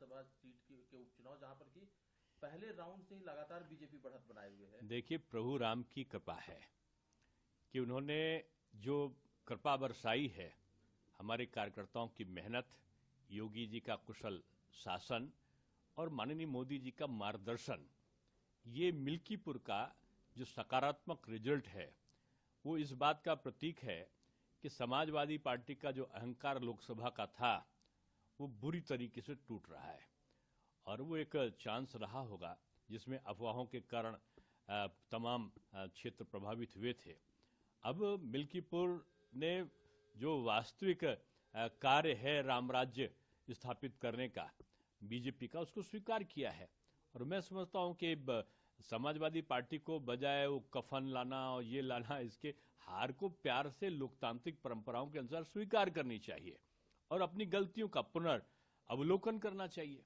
विधानसभा seat के उपचुनाव, जहां पर कि पहले राउंड से ही लगातार बीजेपी बढ़त बनाए हुए है। देखिए, प्रभु राम की कृपा है कि उन्होंने जो कृपा बरसाई है, हमारे कार्यकर्ताओं की मेहनत, योगी जी का कुशल शासन और माननीय मोदी जी का मार्गदर्शन, ये मिल्कीपुर का जो सकारात्मक रिजल्ट है वो इस बात का प्रतीक है कि समाजवादी पार्टी का जो अहंकार लोकसभा का था वो बुरी तरीके से टूट रहा है। और वो एक चांस रहा होगा जिसमें अफवाहों के कारण तमाम क्षेत्र प्रभावित हुए थे। अब मिल्कीपुर ने जो वास्तविक कार्य है राम राज्य स्थापित करने का बीजेपी का, उसको स्वीकार किया है। और मैं समझता हूं कि समाजवादी पार्टी को बजाय वो कफन लाना और ये लाना, इसके हार को प्यार से लोकतांत्रिक परंपराओं के अनुसार स्वीकार करनी चाहिए और अपनी गलतियों का पुनर्अवलोकन करना चाहिए।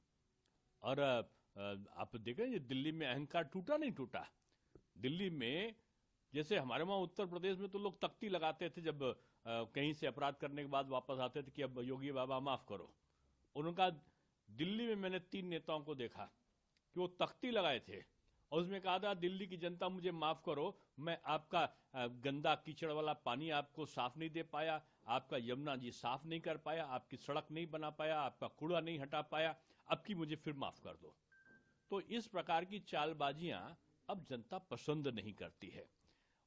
और आप देखें, दिल्ली में अहंकार टूटा नहीं टूटा। दिल्ली में जैसे हमारे वहां उत्तर प्रदेश में तो लोग तख्ती लगाते थे जब कहीं से अपराध करने के बाद वापस आते थे कि अब योगी बाबा माफ करो। उनका दिल्ली में मैंने 3 नेताओं को देखा कि वो तख्ती लगाए थे और उसमें कहा था, दिल्ली की जनता मुझे माफ करो, मैं आपका गंदा कीचड़ वाला पानी आपको साफ नहीं दे पाया, आपका यमुना जी साफ नहीं कर पाया, आपकी सड़क नहीं बना पाया, आपका कूड़ा नहीं हटा पाया, अब की मुझे फिर माफ कर दो। तो इस प्रकार की चालबाजियां अब जनता पसंद नहीं करती है।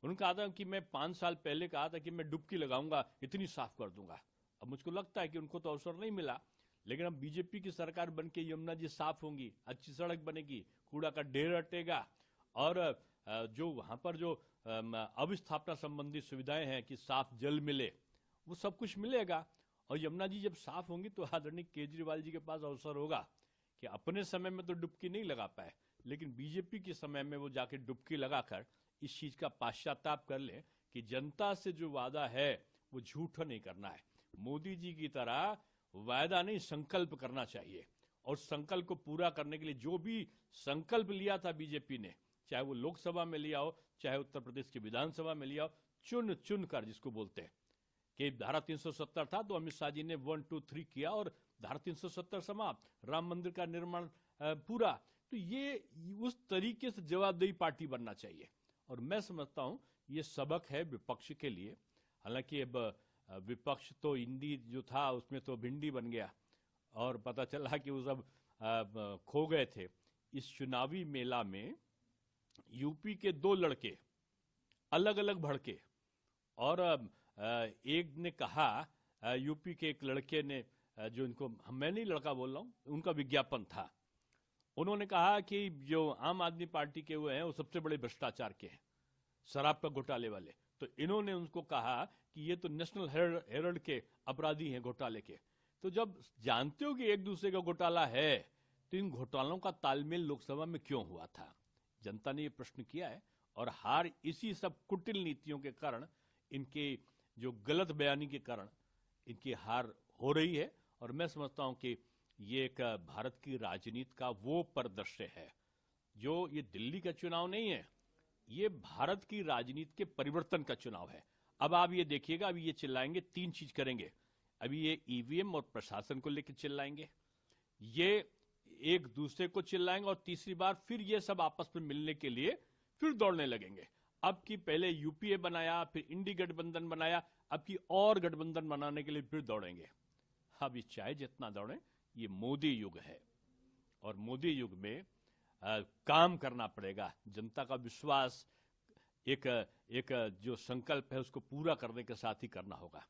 उन्होंने कहा था कि मैं 5 साल पहले कहा था कि मैं डुबकी लगाऊंगा, इतनी साफ कर दूंगा। अब मुझको लगता है कि उनको तो अवसर नहीं मिला, लेकिन अब बीजेपी की सरकार बनके यमुना जी साफ होंगी, अच्छी सड़क बनेगी, कूड़ा का ढेर हटेगा और जो वहां पर जो अवस्थापना संबंधी सुविधाएं हैं कि साफ जल मिले, वो सब कुछ मिलेगा। और यमुना जी जब साफ होंगी तो आदरणीय केजरीवाल जी के पास अवसर होगा कि अपने समय में तो डुबकी नहीं लगा पाए, लेकिन बीजेपी के समय में वो जाके डुबकी लगाकर इस चीज का पाश्चाताप कर ले कि जनता से जो वादा है वो झूठा नहीं करना है। मोदी जी की तरह वायदा नहीं, संकल्प करना चाहिए। और संकल्प को पूरा करने के लिए जो भी संकल्प लिया था बीजेपी ने, चाहे वो लोकसभा में लिया हो, चाहे उत्तर प्रदेश की विधानसभा में लिया हो, चुन चुन कर, जिसको बोलते हैं कि धारा 370 था तो अमित शाह जी ने 1, 2, 3 किया और धारा 370 समाप्त, राम मंदिर का निर्माण पूरा। तो ये उस तरीके से जवाबदेही पार्टी बनना चाहिए। और मैं समझता हूं ये सबक है विपक्ष के लिए। हालांकि अब विपक्ष तो हिंदी जो था उसमें तो भिंडी बन गया और पता चला कि वो सब खो गए थे। इस चुनावी मेला में यूपी के 2 लड़के अलग अलग भड़के और एक ने कहा, यूपी के एक लड़के ने, जो इनको, मैं नहीं लड़का बोल रहा हूं, उनका विज्ञापन था, उन्होंने कहा कि जो आम आदमी पार्टी के हुए हैं वो सबसे बड़े भ्रष्टाचार के हैं, शराब का घोटाले वाले। तो इन्होंने उनको कहा कि ये तो नेशनल हेराल्ड के अपराधी हैं घोटाले के। तो जब जानते हो कि एक दूसरे का घोटाला है तो इन घोटालों का तालमेल लोकसभा में क्यों हुआ था? जनता ने ये प्रश्न किया है और हार इसी सब कुटिल नीतियों के कारण, इनके जो गलत बयानी के कारण इनकी हार हो रही है। और मैं समझता हूं कि ये एक भारत की राजनीति का वो परिदृश्य है जो, ये दिल्ली का चुनाव नहीं है, ये भारत की राजनीति के परिवर्तन का चुनाव है। अब आप ये देखिएगा, अभी ये चिल्लाएंगे, 3 चीज करेंगे। अभी ये ईवीएम और प्रशासन को लेकर चिल्लाएंगे, ये एक दूसरे को चिल्लाएंगे और तीसरी बार फिर ये सब आपस में मिलने के लिए फिर दौड़ने लगेंगे। अब की पहले यूपीए बनाया, फिर इंडी गठबंधन बनाया, अब की और गठबंधन बनाने के लिए फिर दौड़ेंगे। अब ये चाहे जितना दौड़े, ये मोदी युग है और मोदी युग में काम करना पड़ेगा। जनता का विश्वास, एक जो संकल्प है उसको पूरा करने के साथ ही करना होगा।